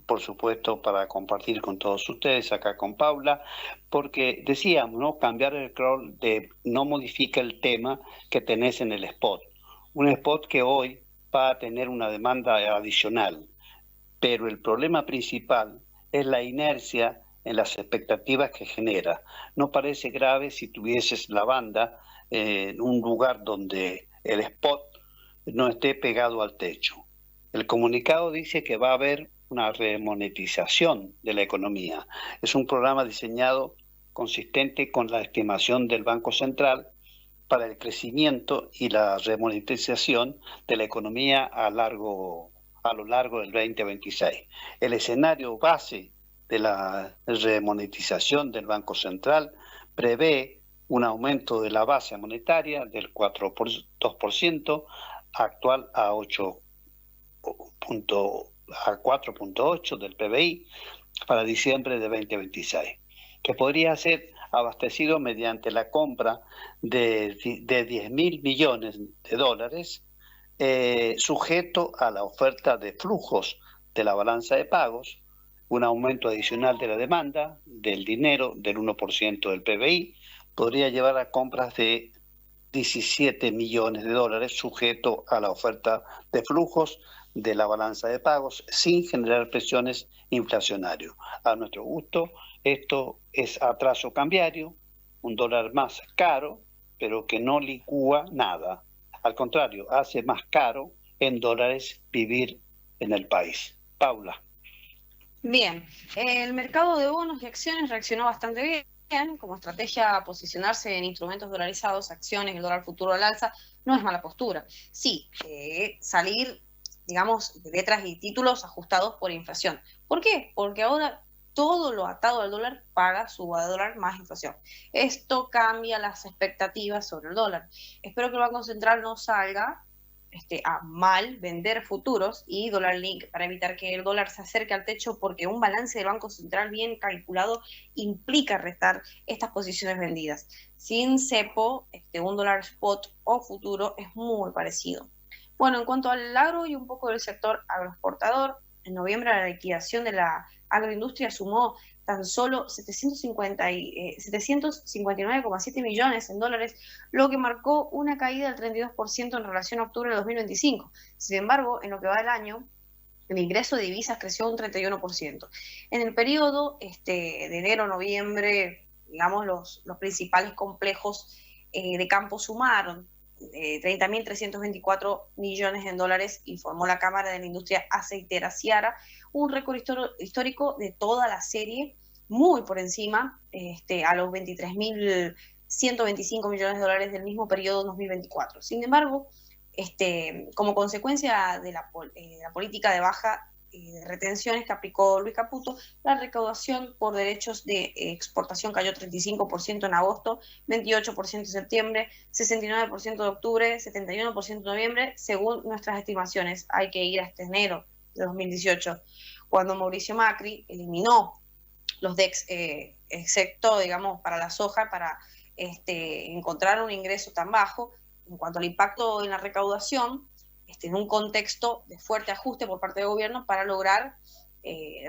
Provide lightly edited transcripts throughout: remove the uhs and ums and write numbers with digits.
por supuesto, para compartir con todos ustedes, acá con Paula, porque decíamos, ¿no? Cambiar el rol de no modifica el tema que tenés en el spot. Un spot que hoy va a tener una demanda adicional, pero el problema principal es la inercia en las expectativas que genera. No parece grave si tuvieses la banda en un lugar donde el spot no esté pegado al techo. El comunicado dice que va a haber una remonetización de la economía. Es un programa diseñado consistente con la estimación del Banco Central para el crecimiento y la remonetización de la economía a lo largo del 2026. El escenario base de la remonetización del Banco Central prevé un aumento de la base monetaria del 4,2% actual a 4,8 del PBI para diciembre de 2026, que podría ser abastecido mediante la compra de 10.000 millones de dólares, sujeto a la oferta de flujos de la balanza de pagos, un aumento adicional de la demanda del dinero del 1% del PBI, podría llevar a compras de 17 millones de dólares sujeto a la oferta de flujos de la balanza de pagos sin generar presiones inflacionarias. A nuestro gusto, esto es atraso cambiario, un dólar más caro, pero que no licúa nada. Al contrario, hace más caro en dólares vivir en el país. Paula. Bien, el mercado de bonos y acciones reaccionó bastante bien. Como estrategia, posicionarse en instrumentos dolarizados, acciones, el dólar futuro al alza, no es mala postura. Sí, salir, digamos, de letras y títulos ajustados por inflación. ¿Por qué? Porque ahora todo lo atado al dólar paga suba de dólar más inflación. Esto cambia las expectativas sobre el dólar. Espero que el Banco Central no salga a mal vender futuros y dólar link para evitar que el dólar se acerque al techo, porque un balance del Banco Central bien calculado implica restar estas posiciones vendidas. Sin cepo, un dólar spot o futuro es muy parecido. Bueno, en cuanto al agro y un poco del sector agroexportador, en noviembre la liquidación de la agroindustria sumó tan solo 759,7 millones en dólares, lo que marcó una caída del 32% en relación a octubre de 2025. Sin embargo, en lo que va del año, el ingreso de divisas creció un 31%. En el periodo de enero a noviembre, digamos, los principales complejos de campo sumaron 30.324 millones en dólares, informó la Cámara de la Industria Aceitera Ciara, un récord histórico de toda la serie, muy por encima a los 23.125 millones de dólares del mismo periodo 2024. Sin embargo, como consecuencia de la política de baja de retenciones que aplicó Luis Caputo, la recaudación por derechos de exportación cayó 35% en agosto, 28% en septiembre, 69% de octubre, 71% de noviembre, según nuestras estimaciones. Hay que ir hasta enero de 2018, cuando Mauricio Macri eliminó los DEX, excepto, digamos, para la soja, para encontrar un ingreso tan bajo. En cuanto al impacto en la recaudación, en un contexto de fuerte ajuste por parte del gobierno para lograr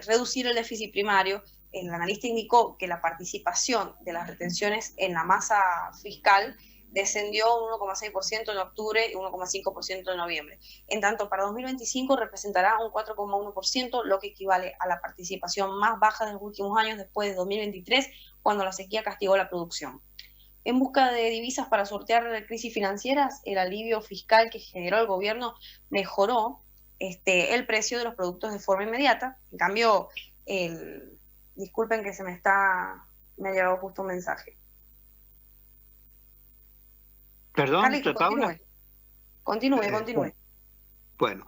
reducir el déficit primario, el analista indicó que la participación de las retenciones en la masa fiscal descendió un 1,6% en octubre y 1,5% en noviembre. En tanto, para 2025 representará un 4,1%, lo que equivale a la participación más baja de los últimos años, después de 2023, cuando la sequía castigó la producción. En busca de divisas para sortear crisis financieras, el alivio fiscal que generó el gobierno mejoró el precio de los productos de forma inmediata. En cambio, disculpen que me ha llegado justo un mensaje. Perdón, Carlitos, Paula. Continúe. Bueno,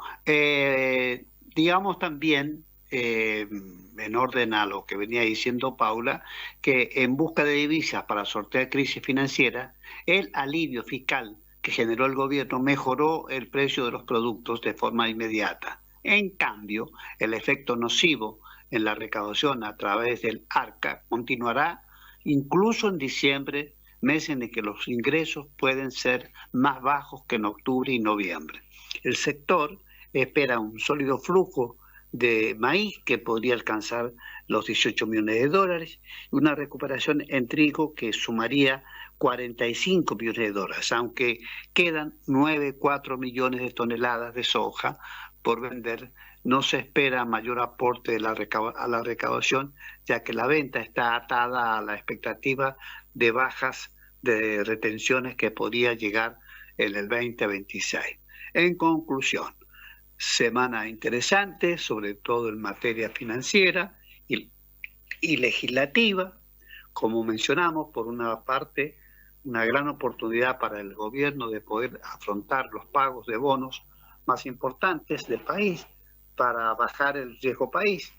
digamos también, en orden a lo que venía diciendo Paula, que en busca de divisas para sortear crisis financiera, el alivio fiscal que generó el gobierno mejoró el precio de los productos de forma inmediata. En cambio, el efecto nocivo en la recaudación a través del ARCA continuará incluso en diciembre, mes en el que los ingresos pueden ser más bajos que en octubre y noviembre. El sector espera un sólido flujo de maíz que podría alcanzar los 18 millones de dólares, y una recuperación en trigo que sumaría 45 millones de dólares, aunque quedan 9,4 millones de toneladas de soja por vender. No se espera mayor aporte de a la recaudación, ya que la venta está atada a la expectativa de bajas de retenciones que podría llegar en el 2026. En conclusión, semana interesante, sobre todo en materia financiera y legislativa. Como mencionamos, por una parte, una gran oportunidad para el gobierno de poder afrontar los pagos de bonos más importantes del país para bajar el riesgo país,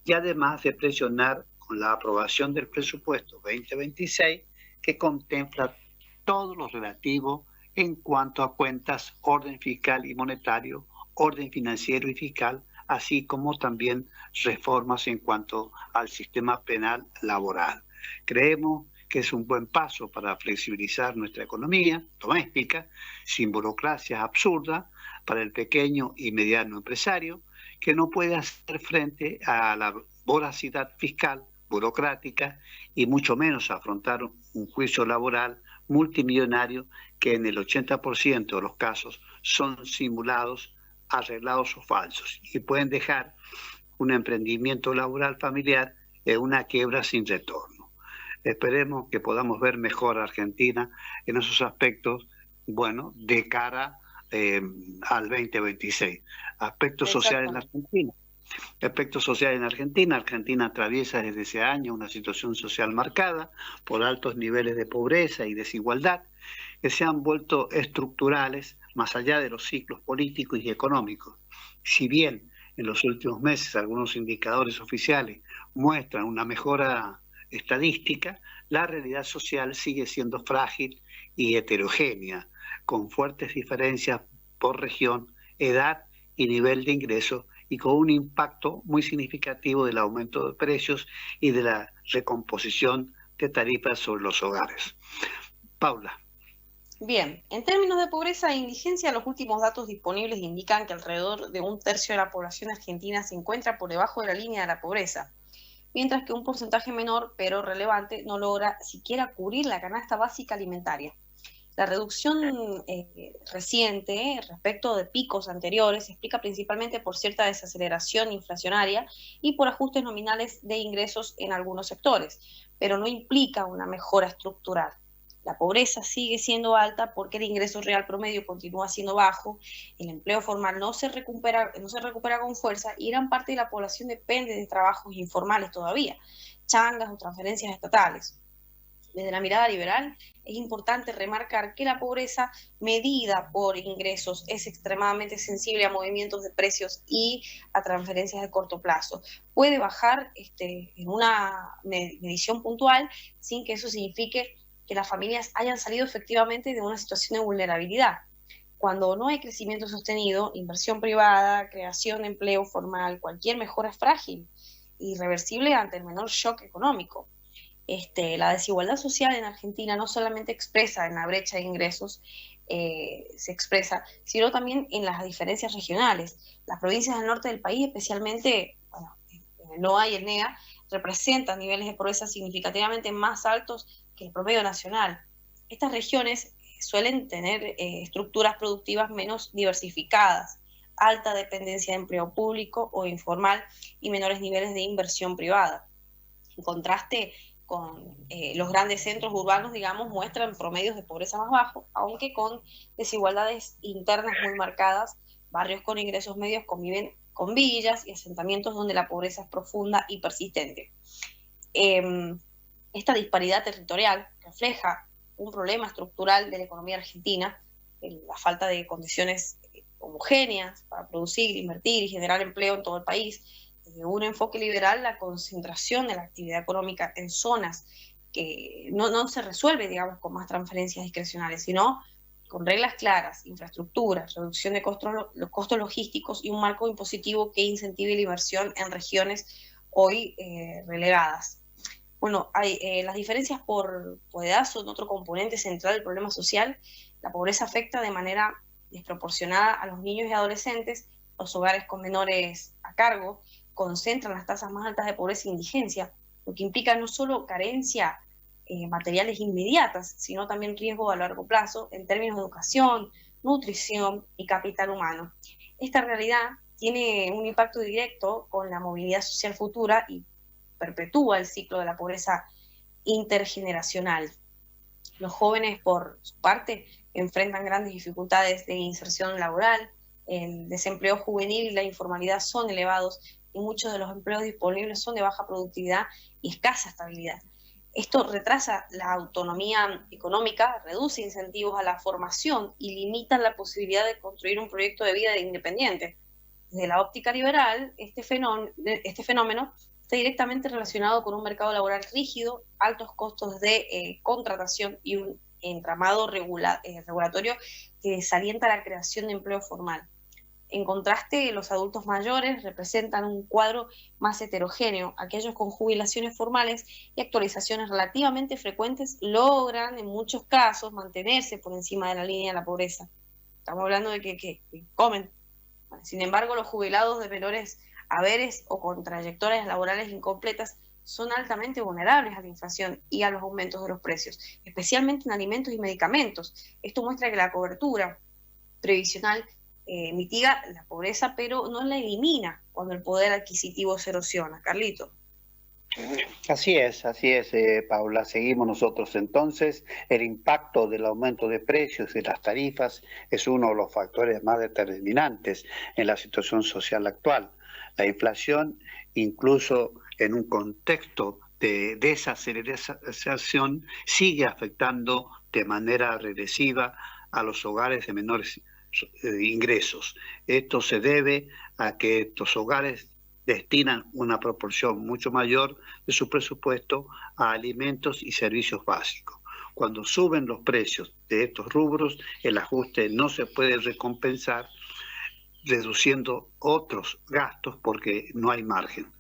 y además de presionar con la aprobación del presupuesto 2026, que contempla todo lo relativo en cuanto a cuentas, orden fiscal y monetario, orden financiero y fiscal, así como también reformas en cuanto al sistema penal laboral. Creemos que es un buen paso para flexibilizar nuestra economía doméstica, sin burocracias absurdas para el pequeño y mediano empresario, que no puede hacer frente a la voracidad fiscal, burocrática, y mucho menos afrontar un juicio laboral multimillonario que en el 80% de los casos son simulados, arreglados o falsos, y pueden dejar un emprendimiento laboral familiar en una quiebra sin retorno. Esperemos que podamos ver mejor a Argentina en esos aspectos, bueno, de cara al 2026. Aspectos sociales en la Argentina. Aspectos sociales en Argentina. Argentina atraviesa desde ese año una situación social marcada por altos niveles de pobreza y desigualdad que se han vuelto estructurales más allá de los ciclos políticos y económicos. Si bien en los últimos meses algunos indicadores oficiales muestran una mejora estadística, la realidad social sigue siendo frágil y heterogénea, con fuertes diferencias por región, edad y nivel de ingreso, y con un impacto muy significativo del aumento de precios y de la recomposición de tarifas sobre los hogares. Paula. Bien, en términos de pobreza e indigencia, los últimos datos disponibles indican que alrededor de un tercio de la población argentina se encuentra por debajo de la línea de la pobreza, mientras que un porcentaje menor, pero relevante, no logra siquiera cubrir la canasta básica alimentaria. La reducción reciente respecto de picos anteriores se explica principalmente por cierta desaceleración inflacionaria y por ajustes nominales de ingresos en algunos sectores, pero no implica una mejora estructural. La pobreza sigue siendo alta porque el ingreso real promedio continúa siendo bajo, el empleo formal no se recupera con fuerza y gran parte de la población depende de trabajos informales todavía, changas o transferencias estatales. Desde la mirada liberal, es importante remarcar que la pobreza medida por ingresos es extremadamente sensible a movimientos de precios y a transferencias de corto plazo. Puede bajar en una medición puntual sin que eso signifique que las familias hayan salido efectivamente de una situación de vulnerabilidad. Cuando no hay crecimiento sostenido, inversión privada, creación de empleo formal, cualquier mejora es frágil, irreversible ante el menor shock económico. La desigualdad social en Argentina no solamente expresa en la brecha de ingresos, se expresa, sino también en las diferencias regionales. Las provincias del norte del país, especialmente en el NOA y el NEA, representan niveles de pobreza significativamente más altos que el promedio nacional. Estas regiones suelen tener estructuras productivas menos diversificadas, alta dependencia de empleo público o informal y menores niveles de inversión privada. En contraste, con los grandes centros urbanos, digamos, muestran promedios de pobreza más bajos, aunque con desigualdades internas muy marcadas. Barrios con ingresos medios conviven con villas y asentamientos donde la pobreza es profunda y persistente. Esta disparidad territorial refleja un problema estructural de la economía argentina, la falta de condiciones homogéneas para producir, invertir y generar empleo en todo el país. Desde un enfoque liberal, la concentración de la actividad económica en zonas que no se resuelve, digamos, con más transferencias discrecionales, sino con reglas claras, infraestructuras, reducción de los costos logísticos y un marco impositivo que incentive la inversión en regiones hoy relegadas. Bueno, las diferencias por edad son otro componente central del problema social. La pobreza afecta de manera desproporcionada a los niños y adolescentes, Los hogares con menores a cargo concentran las tasas más altas de pobreza e indigencia, lo que implica no solo carencia materiales inmediatas, sino también riesgo a largo plazo en términos de educación, nutrición y capital humano. Esta realidad tiene un impacto directo con la movilidad social futura y perpetúa el ciclo de la pobreza intergeneracional. Los jóvenes, por su parte, enfrentan grandes dificultades de inserción laboral, el desempleo juvenil y la informalidad son elevados y muchos de los empleos disponibles son de baja productividad y escasa estabilidad. Esto retrasa la autonomía económica, reduce incentivos a la formación y limita la posibilidad de construir un proyecto de vida independiente. Desde la óptica liberal, este fenómeno está directamente relacionado con un mercado laboral rígido, altos costos de contratación y un entramado regulatorio que desalienta la creación de empleo formal. En contraste, los adultos mayores representan un cuadro más heterogéneo. Aquellos con jubilaciones formales y actualizaciones relativamente frecuentes logran, en muchos casos, mantenerse por encima de la línea de la pobreza. Estamos hablando de que comen. Sin embargo, los jubilados de menores haberes o con trayectorias laborales incompletas son altamente vulnerables a la inflación y a los aumentos de los precios, especialmente en alimentos y medicamentos. Esto muestra que la cobertura previsional mitiga la pobreza, pero no la elimina cuando el poder adquisitivo se erosiona. Carlito. Así es, Paula. Seguimos nosotros entonces. El impacto del aumento de precios y las tarifas es uno de los factores más determinantes en la situación social actual. La inflación, incluso en un contexto de desaceleración, sigue afectando de manera regresiva a los hogares de menores ingresos. Esto se debe a que estos hogares destinan una proporción mucho mayor de su presupuesto a alimentos y servicios básicos. Cuando suben los precios de estos rubros, el ajuste no se puede recompensar reduciendo otros gastos porque no hay margen.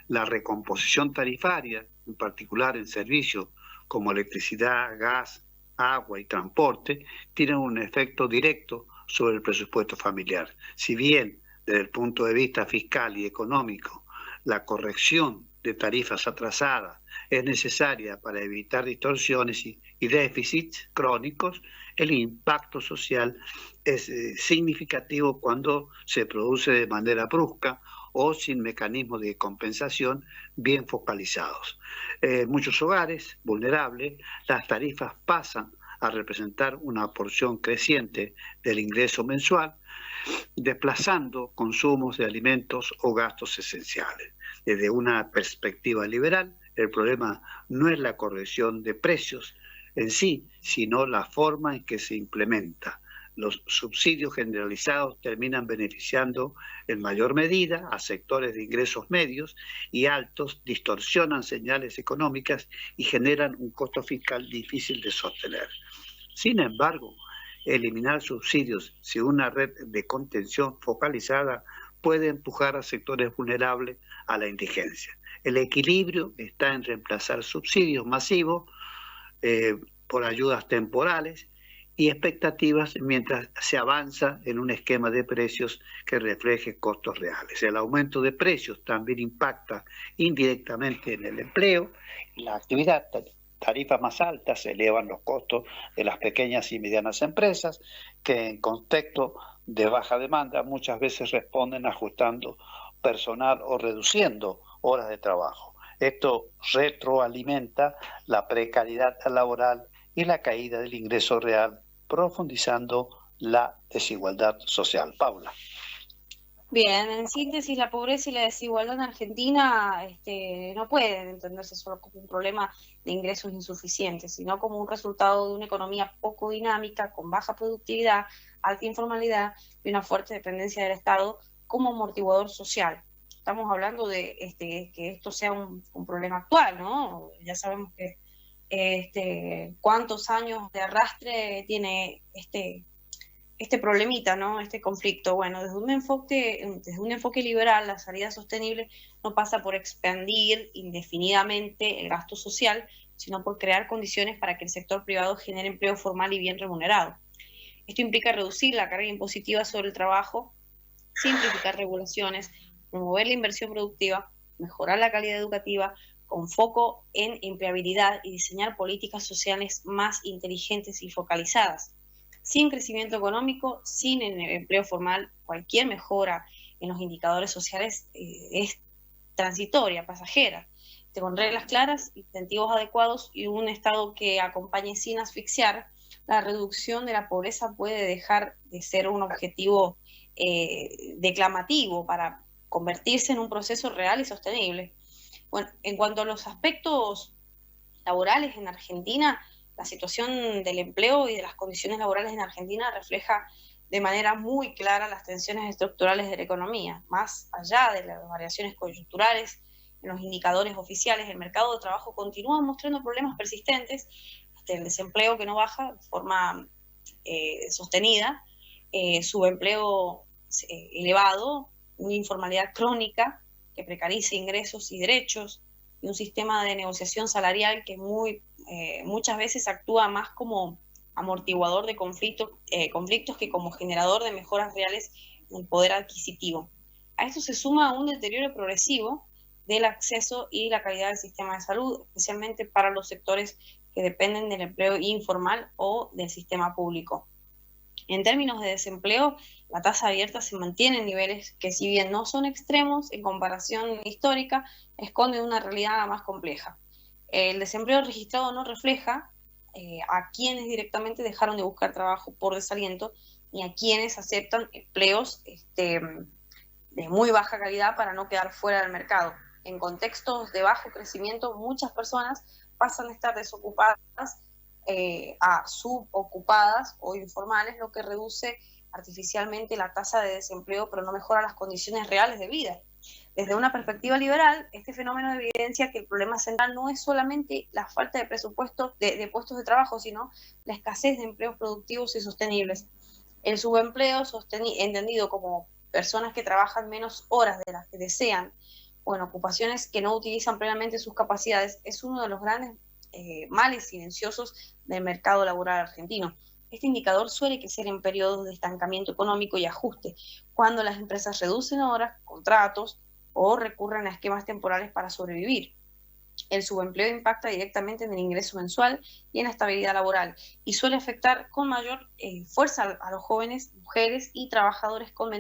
La recomposición tarifaria, en particular en servicios como electricidad, gas, agua y transporte, tienen un efecto directo sobre el presupuesto familiar. Si bien desde el punto de vista fiscal y económico, la corrección de tarifas atrasadas es necesaria para evitar distorsiones y déficits crónicos, el impacto social es significativo cuando se produce de manera brusca o sin mecanismos de compensación bien focalizados. En muchos hogares vulnerables, las tarifas pasan a representar una porción creciente del ingreso mensual, desplazando consumos de alimentos o gastos esenciales. Desde una perspectiva liberal, el problema no es la corrección de precios en sí, sino la forma en que se implementa. Los subsidios generalizados terminan beneficiando en mayor medida a sectores de ingresos medios y altos, distorsionan señales económicas y generan un costo fiscal difícil de sostener. Sin embargo, eliminar subsidios sin una red de contención focalizada puede empujar a sectores vulnerables a la indigencia. El equilibrio está en reemplazar subsidios masivos por ayudas temporales y expectativas mientras se avanza en un esquema de precios que refleje costos reales. El aumento de precios también impacta indirectamente en el empleo y la actividad. Tarifas más altas elevan los costos de las pequeñas y medianas empresas que en contexto de baja demanda muchas veces responden ajustando personal o reduciendo horas de trabajo. Esto retroalimenta la precariedad laboral y la caída del ingreso real, profundizando la desigualdad social. Paula. Bien, en síntesis, la pobreza y la desigualdad en Argentina no pueden entenderse solo como un problema de ingresos insuficientes, sino como un resultado de una economía poco dinámica, con baja productividad, alta informalidad y una fuerte dependencia del Estado como amortiguador social. Estamos hablando de que esto sea un problema actual, ¿no? Ya sabemos que cuántos años de arrastre tiene este problemita, ¿no? Este conflicto. Bueno, desde un enfoque liberal, la salida sostenible no pasa por expandir indefinidamente el gasto social, sino por crear condiciones para que el sector privado genere empleo formal y bien remunerado. Esto implica reducir la carga impositiva sobre el trabajo simplificar regulaciones, promover la inversión productiva, mejorar la calidad educativa, con foco en empleabilidad y diseñar políticas sociales más inteligentes y focalizadas. Sin crecimiento económico, sin el empleo formal, cualquier mejora en los indicadores sociales es transitoria, pasajera, con reglas claras, incentivos adecuados y un Estado que acompañe sin asfixiar. La reducción de la pobreza puede dejar de ser un objetivo declamativo para convertirse en un proceso real y sostenible. Bueno, en cuanto a los aspectos laborales en Argentina, la situación del empleo y de las condiciones laborales en Argentina refleja de manera muy clara las tensiones estructurales de la economía. Más allá de las variaciones coyunturales en los indicadores oficiales, el mercado de trabajo continúa mostrando problemas persistentes, el desempleo que no baja de forma sostenida, subempleo elevado, una informalidad crónica que precariza ingresos y derechos, y un sistema de negociación salarial que muchas veces actúa más como amortiguador de conflictos que como generador de mejoras reales en el poder adquisitivo. A esto se suma un deterioro progresivo del acceso y la calidad del sistema de salud, especialmente para los sectores que dependen del empleo informal o del sistema público. En términos de desempleo, la tasa abierta se mantiene en niveles que, si bien no son extremos en comparación histórica, esconden una realidad más compleja. El desempleo registrado no refleja a quienes directamente dejaron de buscar trabajo por desaliento, ni a quienes aceptan empleos de muy baja calidad para no quedar fuera del mercado. En contextos de bajo crecimiento, muchas personas pasan a estar desocupadas a subocupadas o informales, lo que reduce artificialmente la tasa de desempleo, pero no mejora las condiciones reales de vida. Desde una perspectiva liberal, este fenómeno evidencia que el problema central no es solamente la falta de presupuesto de puestos de trabajo, sino la escasez de empleos productivos y sostenibles. El subempleo, entendido como personas que trabajan menos horas de las que desean, o en ocupaciones que no utilizan plenamente sus capacidades, es uno de los grandes males silenciosos del mercado laboral argentino. Este indicador suele crecer en periodos de estancamiento económico y ajuste, cuando las empresas reducen horas, contratos o recurren a esquemas temporales para sobrevivir. El subempleo impacta directamente en el ingreso mensual y en la estabilidad laboral y suele afectar con mayor fuerza a los jóvenes, mujeres y trabajadores con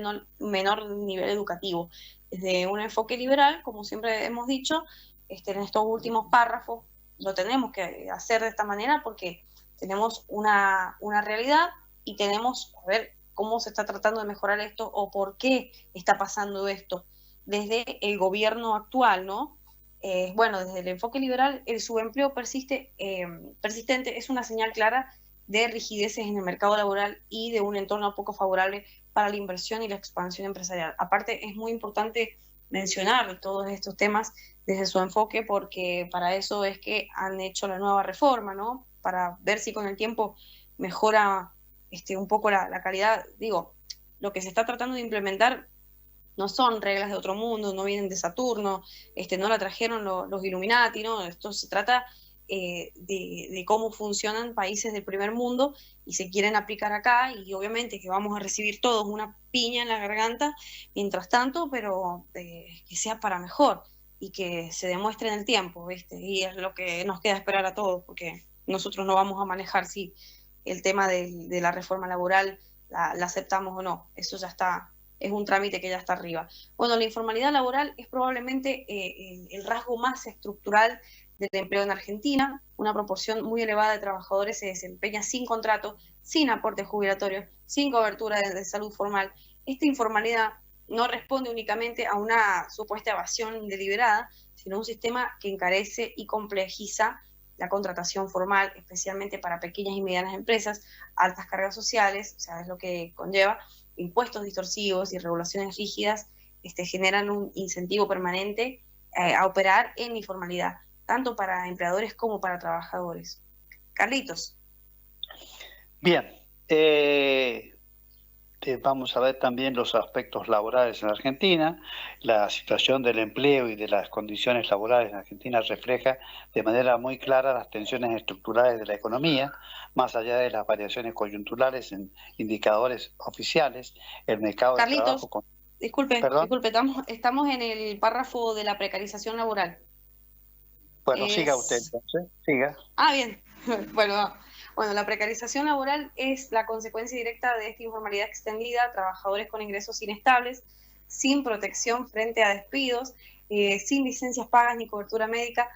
menor nivel educativo. Desde un enfoque liberal, como siempre hemos dicho, en estos últimos párrafos lo tenemos que hacer de esta manera porque tenemos una realidad y tenemos a ver cómo se está tratando de mejorar esto o por qué está pasando esto desde el gobierno actual, ¿no? Bueno, desde el enfoque liberal, el subempleo persistente es una señal clara de rigideces en el mercado laboral y de un entorno poco favorable para la inversión y la expansión empresarial. Aparte, es muy importante mencionar todos estos temas desde su enfoque porque para eso es que han hecho la nueva reforma, ¿no? Para ver si con el tiempo mejora un poco la calidad. Digo, lo que se está tratando de implementar no son reglas de otro mundo, no vienen de Saturno, no la trajeron los Illuminati, ¿no? Esto se trata de cómo funcionan países del primer mundo y se quieren aplicar acá y obviamente que vamos a recibir todos una piña en la garganta mientras tanto, pero que sea para mejor y que se demuestre en el tiempo, ¿viste? Y es lo que nos queda esperar a todos, porque nosotros no vamos a manejar si el tema de la reforma laboral la aceptamos o no, eso ya está, es un trámite que ya está arriba. Bueno, la informalidad laboral es probablemente el rasgo más estructural del empleo en Argentina. Una proporción muy elevada de trabajadores se desempeña sin contrato, sin aportes jubilatorios, sin cobertura de salud formal. Esta informalidad no responde únicamente a una supuesta evasión deliberada, sino a un sistema que encarece y complejiza la contratación formal, especialmente para pequeñas y medianas empresas, altas cargas sociales, o sea, es lo que conlleva, impuestos distorsivos y regulaciones rígidas generan un incentivo permanente a operar en informalidad, tanto para empleadores como para trabajadores. Carlitos. Bien, vamos a ver también los aspectos laborales en Argentina. La situación del empleo y de las condiciones laborales en Argentina refleja de manera muy clara las tensiones estructurales de la economía, más allá de las variaciones coyunturales en indicadores oficiales. El mercado Carlitos, de trabajo... ¿Perdón? disculpe, estamos en el párrafo de la precarización laboral. Bueno, siga usted Es... entonces, siga. Ah, bien. Bueno, bueno, la precarización laboral es la consecuencia directa de esta informalidad extendida, trabajadores con ingresos inestables, sin protección frente a despidos, sin licencias pagas ni cobertura médica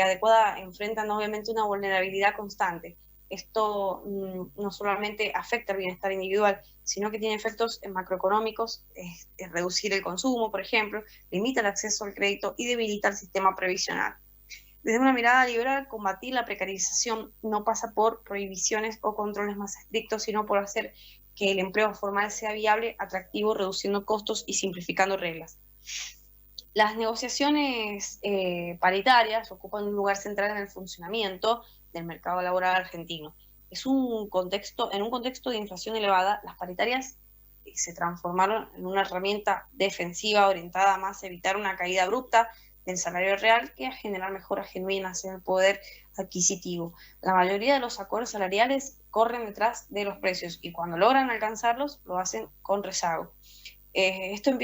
adecuada, enfrentan obviamente una vulnerabilidad constante. Esto no solamente afecta el bienestar individual, sino que tiene efectos macroeconómicos, es reducir el consumo, por ejemplo, limita el acceso al crédito y debilita el sistema previsional. Desde una mirada liberal, combatir la precarización no pasa por prohibiciones o controles más estrictos, sino por hacer que el empleo formal sea viable, atractivo, reduciendo costos y simplificando reglas. Las negociaciones paritarias ocupan un lugar central en el funcionamiento del mercado laboral argentino. En un contexto de inflación elevada, las paritarias se transformaron en una herramienta defensiva orientada más a evitar una caída abrupta del salario real que a generar mejoras genuinas en el poder adquisitivo. La mayoría de los acuerdos salariales corren detrás de los precios y cuando logran alcanzarlos lo hacen con rezago. Esto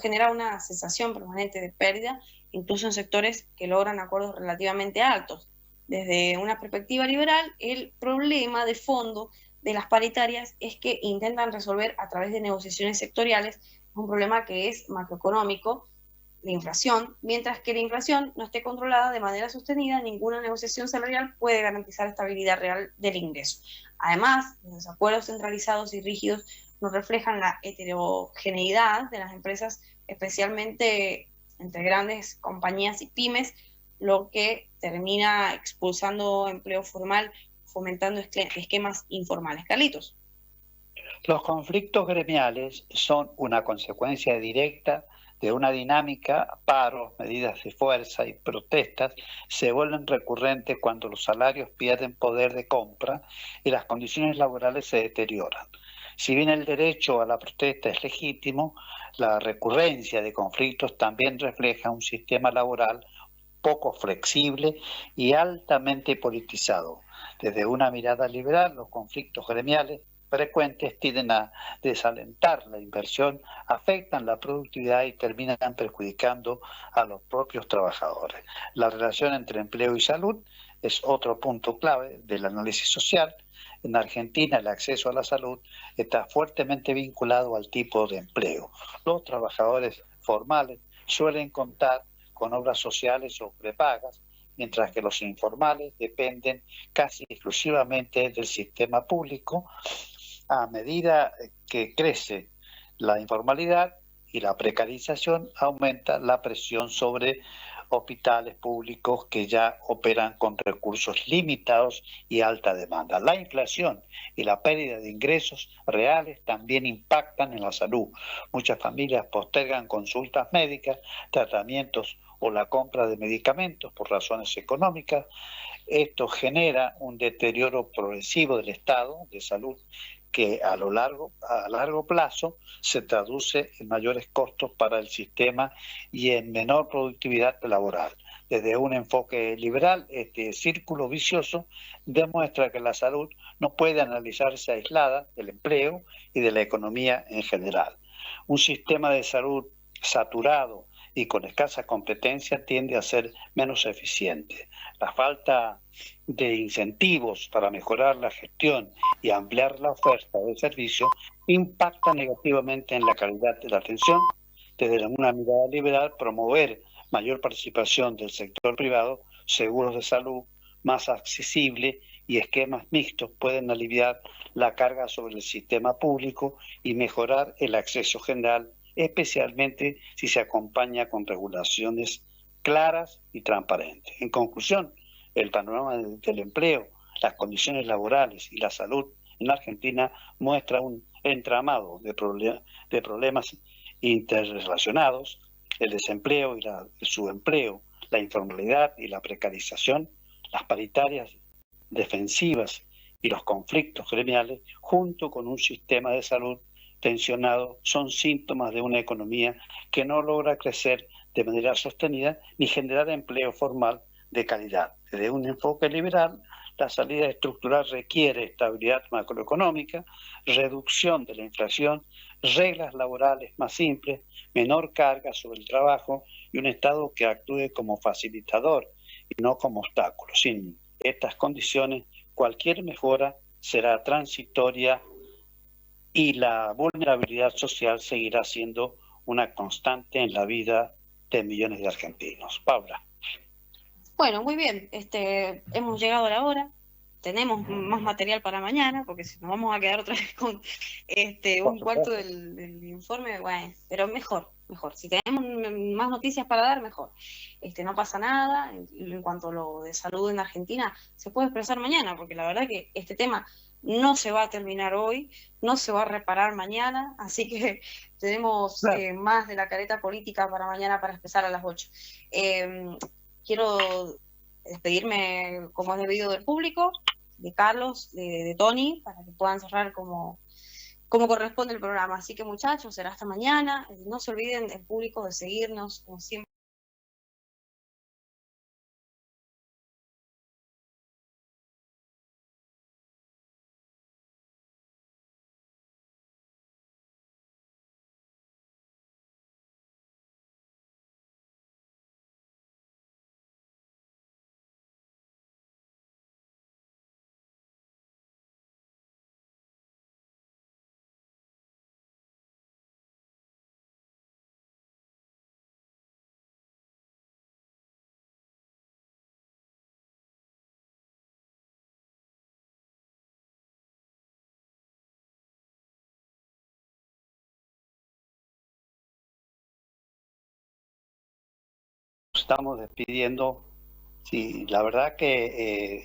genera una sensación permanente de pérdida, incluso en sectores que logran acuerdos relativamente altos. Desde una perspectiva liberal, el problema de fondo de las paritarias es que intentan resolver a través de negociaciones sectoriales un problema que es macroeconómico, la inflación, mientras que la inflación no esté controlada de manera sostenida, ninguna negociación salarial puede garantizar estabilidad real del ingreso. Además, los acuerdos centralizados y rígidos no reflejan la heterogeneidad de las empresas, especialmente entre grandes compañías y pymes, lo que termina expulsando empleo formal, fomentando esquemas informales. Carlitos. Los conflictos gremiales son una consecuencia directa de una dinámica, paros, medidas de fuerza y protestas se vuelven recurrentes cuando los salarios pierden poder de compra y las condiciones laborales se deterioran. Si bien el derecho a la protesta es legítimo, la recurrencia de conflictos también refleja un sistema laboral poco flexible y altamente politizado. Desde una mirada liberal, los conflictos gremiales frecuentes tienden a desalentar la inversión, afectan la productividad y terminan perjudicando a los propios trabajadores. La relación entre empleo y salud es otro punto clave del análisis social. En Argentina el acceso a la salud está fuertemente vinculado al tipo de empleo. Los trabajadores formales suelen contar con obras sociales o prepagas, mientras que los informales dependen casi exclusivamente del sistema público. A medida que crece la informalidad y la precarización, aumenta la presión sobre hospitales públicos que ya operan con recursos limitados y alta demanda. La inflación y la pérdida de ingresos reales también impactan en la salud. Muchas familias postergan consultas médicas, tratamientos o la compra de medicamentos por razones económicas. Esto genera un deterioro progresivo del estado de salud que a largo plazo se traduce en mayores costos para el sistema y en menor productividad laboral. Desde un enfoque liberal, este círculo vicioso demuestra que la salud no puede analizarse aislada del empleo y de la economía en general. Un sistema de salud saturado y con escasa competencia tiende a ser menos eficiente. La falta de incentivos para mejorar la gestión y ampliar la oferta de servicios impacta negativamente en la calidad de la atención. Desde una mirada liberal, promover mayor participación del sector privado, seguros de salud más accesible y esquemas mixtos pueden aliviar la carga sobre el sistema público y mejorar el acceso general, especialmente si se acompaña con regulaciones claras y transparentes. En conclusión, el panorama del empleo, las condiciones laborales y la salud en Argentina muestra un entramado de problemas interrelacionados: el desempleo y el subempleo, la informalidad y la precarización, las paritarias defensivas y los conflictos gremiales, junto con un sistema de salud tensionado, son síntomas de una economía que no logra crecer de manera sostenida ni generar empleo formal de calidad. Desde un enfoque liberal, La salida estructural requiere estabilidad macroeconómica, reducción de la inflación, reglas laborales más simples, menor carga sobre el trabajo y un Estado que actúe como facilitador y no como obstáculo. Sin estas condiciones, cualquier mejora será transitoria y la vulnerabilidad social seguirá siendo una constante en la vida de millones de argentinos. Paula. Bueno, muy bien. Hemos llegado a la hora. Tenemos más material para mañana, porque si nos vamos a quedar otra vez con Por un cuarto supuesto. del informe, bueno, pero mejor, mejor. Si tenemos más noticias para dar, mejor. No pasa nada. En cuanto a lo de salud en Argentina, se puede expresar mañana, porque la verdad que este tema no se va a terminar hoy, no se va a reparar mañana, así que tenemos Claro. más de la careta política para mañana para expresar a las 8. Quiero despedirme como es debido del público, de Carlos, de Tony, para que puedan cerrar como corresponde el programa. Así que muchachos, será hasta mañana. No se olviden el público de seguirnos, como siempre. Estamos despidiendo. Sí, la verdad que